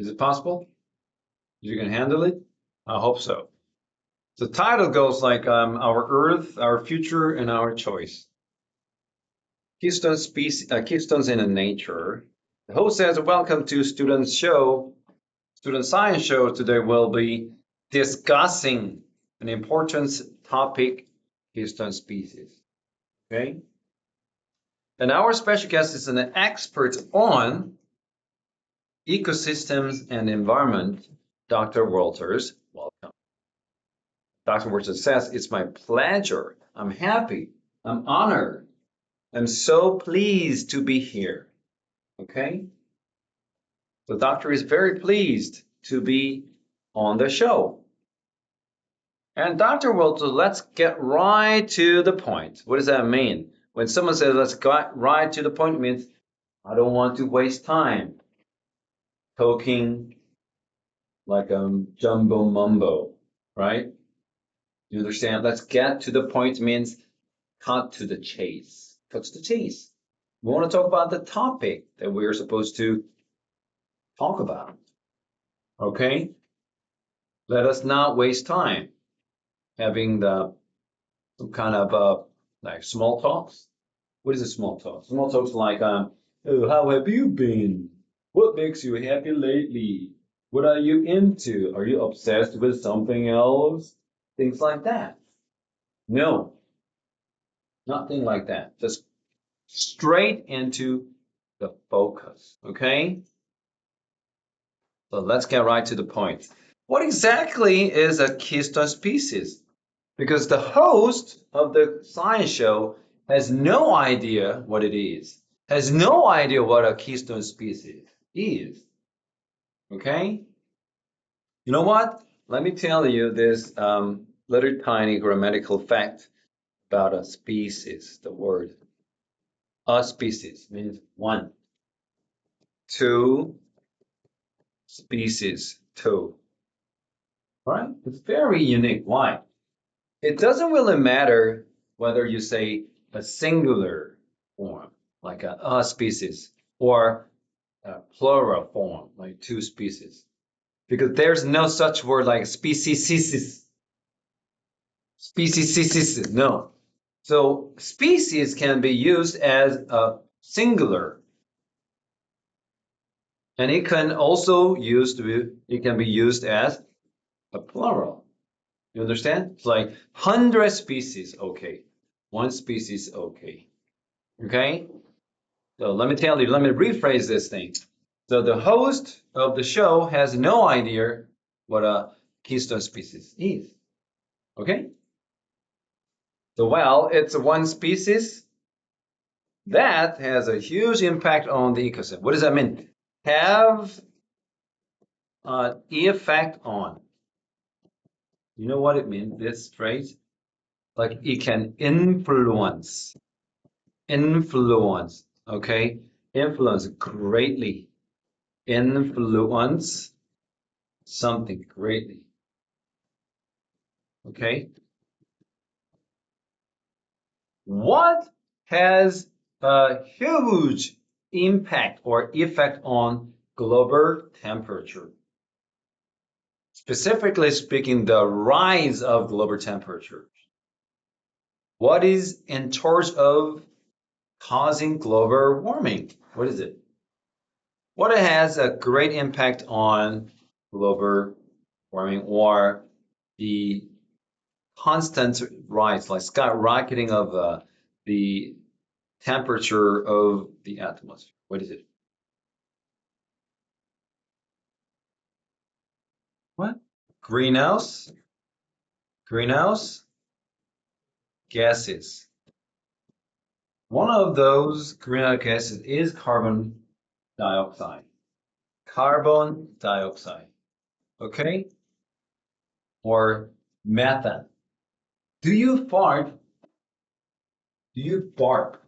Is it possible? You can handle it? I hope so. The title goes like Our Earth, Our Future, and Our Choice. Keystones in nature. The host says, welcome to Student Science Show. Today we'll be discussing an important topic, keystone species. Okay? And our special guest is an expert on ecosystems and environment, Dr. Walters. Welcome. Dr. Walters says, it's my pleasure. I'm happy. I'm honored. I'm so pleased to be here. Okay? The doctor is very pleased to be on the show. And Dr. Walters, let's get right to the point. What does that mean? When someone says, let's get right to the point, it means I don't want to waste time talking like jumbo mumbo, right? You understand? Let's get to the point means cut to the chase. Cut to the chase. We want to talk about the topic that we're supposed to talk about. Okay? Let us not waste time having some kind of like small talks. What is a small talk? Small talks like, oh, how have you been? What makes you happy lately? What are you into? Are you obsessed with something else? Things like that. No, nothing like that. Just straight into the focus, okay? So let's get right to the point. What exactly is a keystone species? Because the host of the science show has no idea what it is, has no idea what a keystone species is, okay? You know what? Let me tell you this little tiny grammatical fact about a species, the word. A species means one. Two species, two. Right? It's very unique. Why? It doesn't really matter whether you say a singular form, like a species, or a plural form, like two species. Because there's no such word like species. Species, no. So species can be used as a singular, and it can also it can be used as a plural. You understand? It's like 100 species, okay. One species, okay. Okay? So let me rephrase this thing. So the host of the show has no idea what a keystone species is. Okay? So, well, it's one species that has a huge impact on the ecosystem. What does that mean? Have an effect on. You know what it means, this phrase? Like it can influence, okay? Influence greatly, influence something greatly, okay? What has a huge impact or effect on global temperature? Specifically speaking, the rise of global temperature. What is in charge of causing global warming? What is it? What has a great impact on global warming or the constant rise, like skyrocketing of the temperature of the atmosphere? What is it? What? Greenhouse gases. One of those greenhouse gases is carbon dioxide. Carbon dioxide. Okay? Or methane. Do you fart? Do you bark?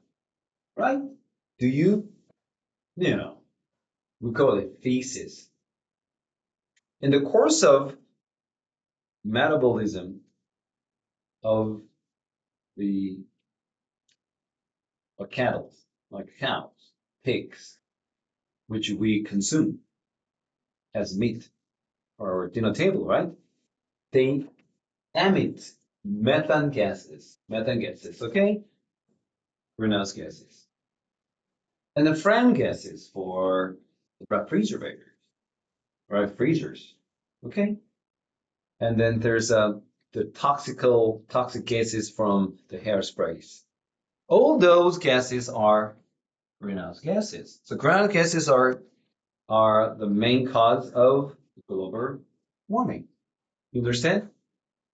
Right? Do you? No. We call it feces. In the course of metabolism of the cattle, like cows, pigs, which we consume, has meat or dinner table, right? They emit methane gases. Methane gases, okay? Greenhouse gases. And the flame gases for refrigerators, right? Freezers, okay? And then there's the toxic gases from the hairsprays. All those gases are greenhouse gases. So greenhouse gases are the main cause of global warming. You understand?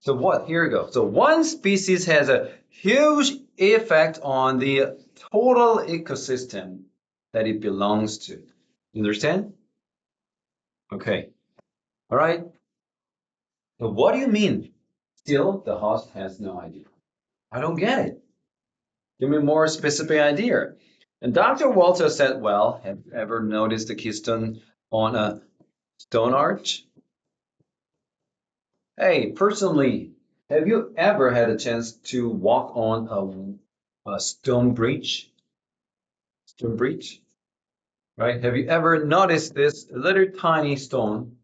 So what? Here we go. So one species has a huge effect on the total ecosystem that it belongs to. You understand? Okay. All right. So what do you mean? Still, the host has no idea. I don't get it. Give me more specific idea. And Dr. Walter said, well, have you ever noticed the keystone on a stone arch? Hey, personally, have you ever had a chance to walk on a stone bridge? Stone bridge, right? Have you ever noticed this little tiny stone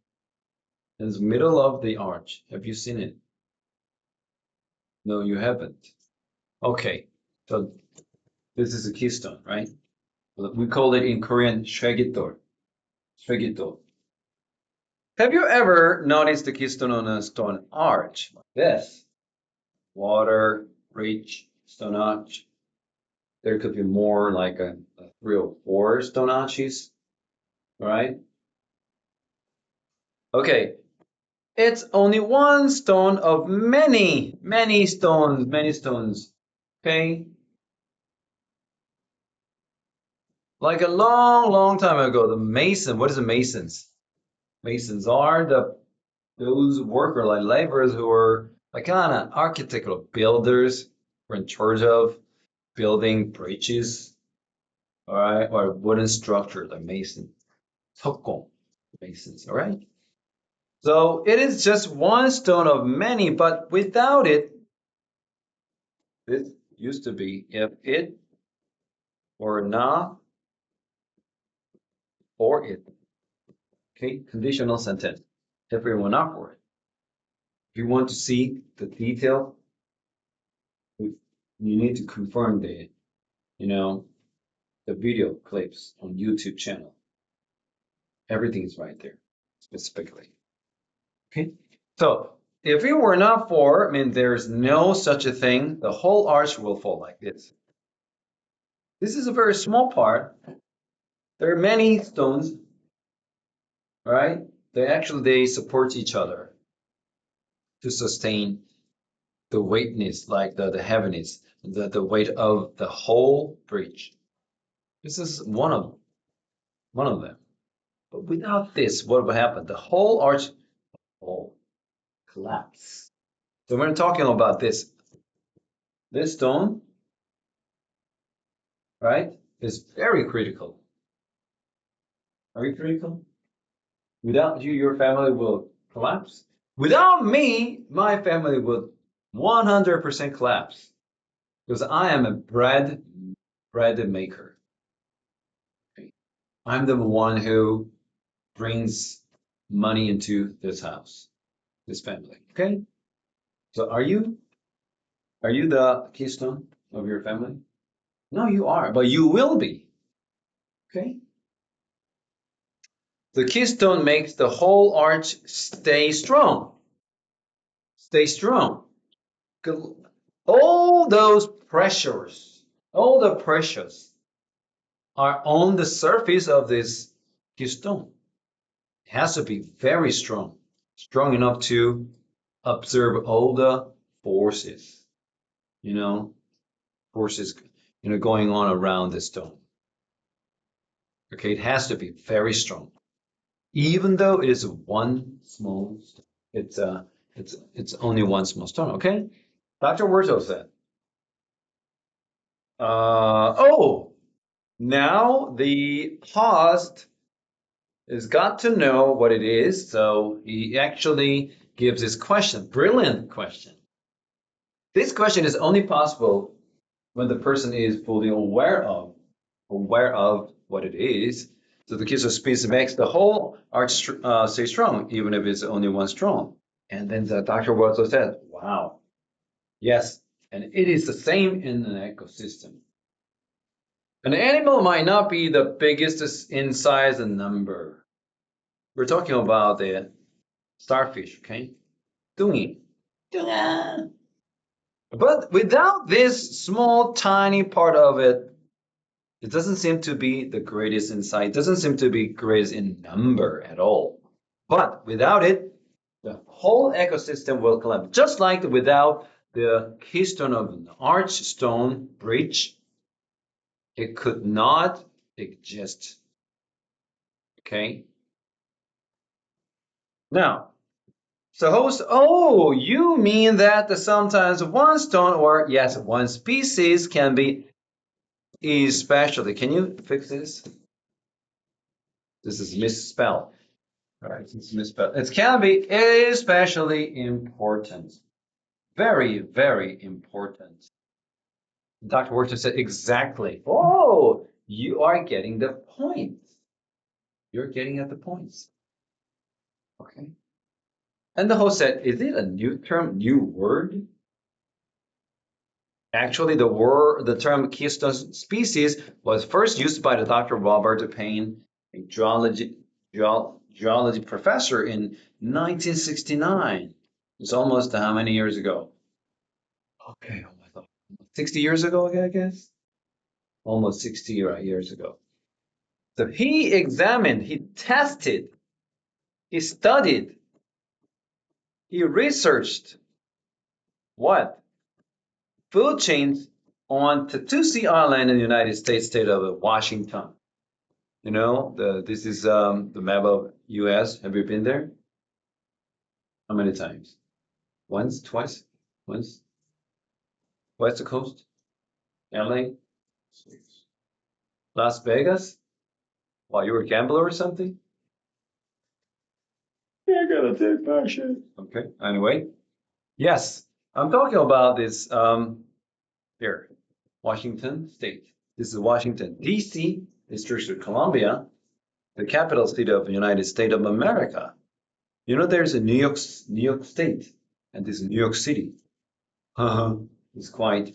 in the middle of the arch? Have you seen it? No, you haven't. Okay, so this is a keystone, right? We call it in Korean 쇠깃돌. 쇠깃돌. Have you ever noticed the keystone on a stone arch like this? Water, bridge, stone arch. There could be more like a 3 or 4 stone arches, right? Okay, it's only one stone of many stones. Okay, like a long time ago, the mason. What is the masons? Masons are those workers like laborers who are like kind of architectural builders. Who are in charge of building bridges, all right, or wooden structure, like mason, 석공, masons, all right. So it is just one stone of many, but without it, this used to be if it or not or it. Okay, conditional sentence. If it were not for it. If you want to see the detail, you need to confirm you know, the video clips on YouTube channel. Everything is right there, specifically. Okay, so if it were not for, I mean, there's no such a thing. The whole arch will fall like this. This is a very small part. There are many stones, right? They support each other to sustain the weightness, like the heaviness, the weight of the whole bridge. This is one of them. But without this, what would happen? The whole arch will collapse. So we're talking about this stone, right, is very critical. Very critical. Without you, your family will collapse. Without me, my family would 100% collapse because I am a bread maker. Okay? I'm the one who brings money into this house, this family. Okay? So are you the keystone of your family? No, you are, but you will be. Okay? The keystone makes the whole arch stay strong. Stay strong. All those pressures, all the pressures are on the surface of this keystone. It has to be very strong, strong enough to observe all the forces, you know, forces, going on around the stone. Okay, it has to be very strong, even though it is one small stone. It's only one small stone. Okay, Dr. Wurzel said. Oh, now the host has got to know what it is, so he actually gives this question. Brilliant question. This question is only possible when the person is fully aware of what it is. So the keystone species makes the whole arch stay strong, even if it's only one strong. And then the Dr. Walter said, wow, yes, and it is the same in an ecosystem. An animal might not be the biggest in size and number. We're talking about the starfish, okay? 뚱이. 뚱아. But without this small, tiny part of it, it doesn't seem to be the greatest in size. It doesn't seem to be greatest in number at all. But without it, the whole ecosystem will collapse. Just like without the keystone of an arch stone bridge, it could not exist. Okay? Now, so host, oh, you mean that sometimes one stone or yes, one species can be especially. Can you fix this? This is misspelled. All right, it's misspelled. It can be especially important. Very, very important. Dr. Wharton said exactly. Oh, you are getting the point. You're getting at the points. Okay. And the host said, is it a new term, new word? Actually, the term keystone species was first used by the Dr. Robert Payne, a geology professor in 1969. It's almost how many years ago? Okay, oh my God. 60 years ago, I guess? Almost 60 years ago. So he examined, he tested, he studied, he researched what? Food chains on Tutusi Island in the United States state of Washington. You know, this is the map of US. Have you been there? How many times? Once, twice, once? West Coast? LA? Las Vegas? While you were a gambler or something? Yeah, I gotta take back shit. Okay, anyway. Yes, I'm talking about this here, Washington State. This is Washington, D.C., District of Columbia, the capital city of the United States of America. You know, there's a New York State, and this is New York City. It's quite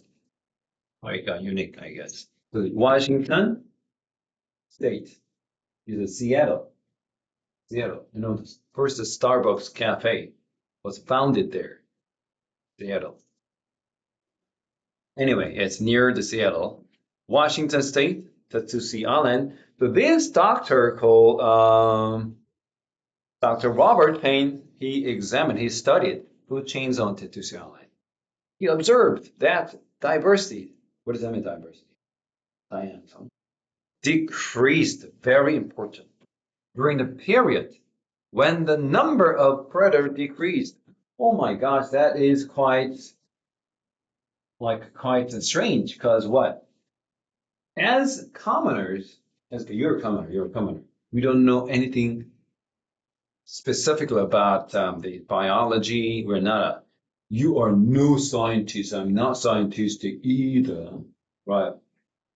unique, I guess. So Washington State is a Seattle. Seattle, you know, the first Starbucks cafe was founded there, Seattle. Anyway, it's near the Seattle, Washington State, Tutusi Island. So this doctor called Dr. Robert Payne, he studied food chains on Tutusi Island. He observed that diversity, what does that mean, diversity? Diane, decreased, very important, during the period when the number of predators decreased. Oh my gosh, that is quite strange because what? As commoners, you're a commoner. We don't know anything specifically about the biology. You are no scientist. I'm not scientific either, right?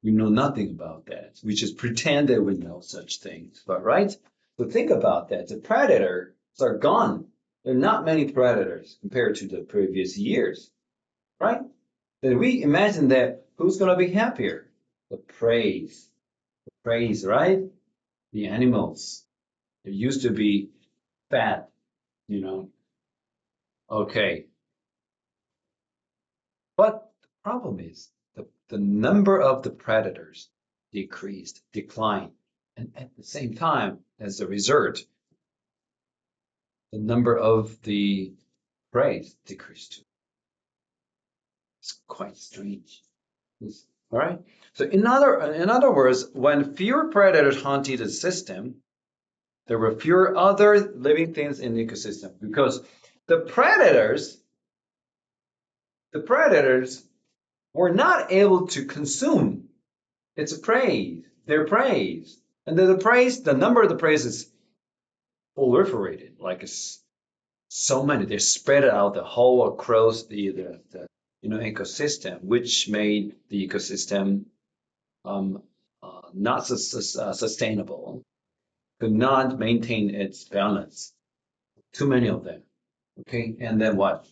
We know nothing about that. We just pretend that we know such things, but right? So think about that. The predators are gone. There are not many predators compared to the previous years, right? Then we imagine that who's going to be happier? The praise, right? The animals. They used to be fat, you know. Okay. But the problem is the number of the predators declined. And at the same time, as a result, the number of the prey decreased too. It's quite strange. All right. So in other words, when fewer predators haunted the system, there were fewer other living things in the ecosystem because the predators were not able to consume its prey, their prey. And the number of the prey is proliferated, like it's so many. They're spread out the whole across the ecosystem, which made the ecosystem not sustainable. could not maintain its balance. Too many of them. Okay, and then what?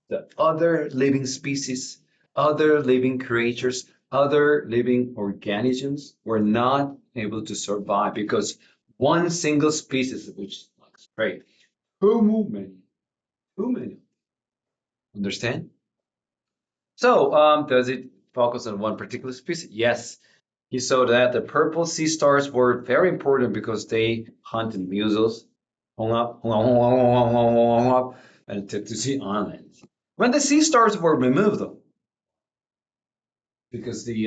The other living species, other living creatures, other living organisms were not able to survive because one single species, which is great, too many. Understand? So, does it focus on one particular species? Yes. He saw that the purple sea stars were very important because they hunted mussels, and to see islands. When the sea stars were removed, though, because the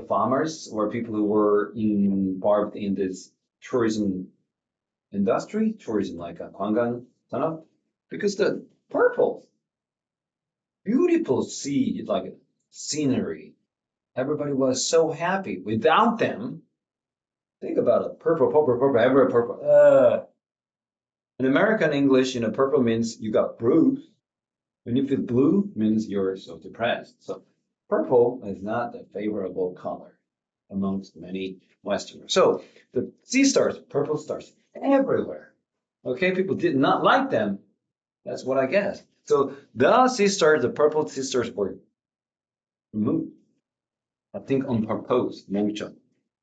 farmers or people who were involved in this tourism industry, tourism like a 관광 산업, because the purple, beautiful sea, like scenery, everybody was so happy. Without them, think about it, purple, purple, purple, everywhere purple. In American English, purple means you got bruised. When you feel blue, means you're so depressed. So purple is not a favorable color amongst many Westerners. So the sea stars, purple stars, everywhere. Okay, people did not like them. That's what I guess. So the sea stars, the purple sea stars were removed. I think on purpose, 몽청,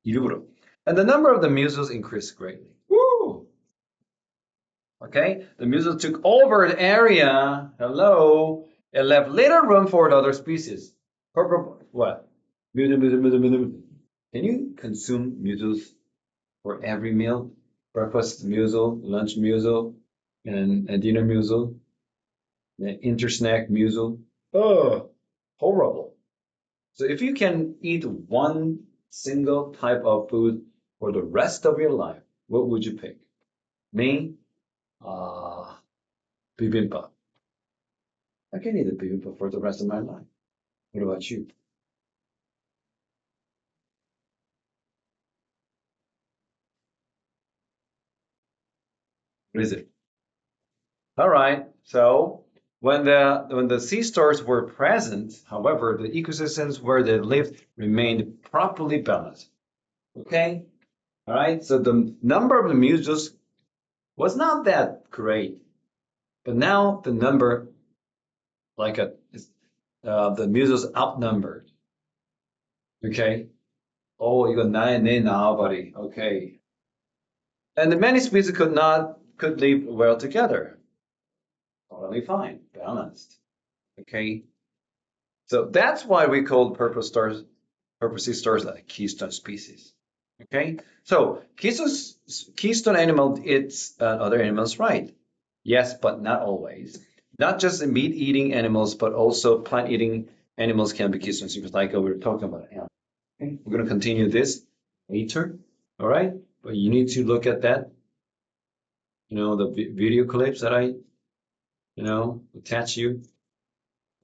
일부러. And the number of the mussels increased greatly. Woo! Okay, the mussels took over the area. Hello. It left little room for the other species. Purple, what? Can you consume mussels for every meal? Breakfast mussel, lunch mussel, and a dinner mussel, an intersnack mussel. Oh, horrible. So if you can eat one single type of food for the rest of your life, what would you pick? Me? Bibimbap. I can eat a bibimbap for the rest of my life. What about you? What is it? All right. So when the sea stars were present, however, the ecosystems where they lived remained properly balanced. Okay. All right. So the number of the mussels was not that great, but now the number, like the mussels outnumbered. Okay. Oh, you got nine now, buddy. Okay. And the many species could live well together. Totally fine, balanced. Okay. So that's why we call purple sea stars like keystone species. Okay. So keystone animal eats other animals, right? Yes, but not always. Not just the meat-eating animals, but also plant-eating animals can be keystone species, like we were talking about. Okay. We're going to continue this later. All right. But you need to look at that, the video clips that I attach you.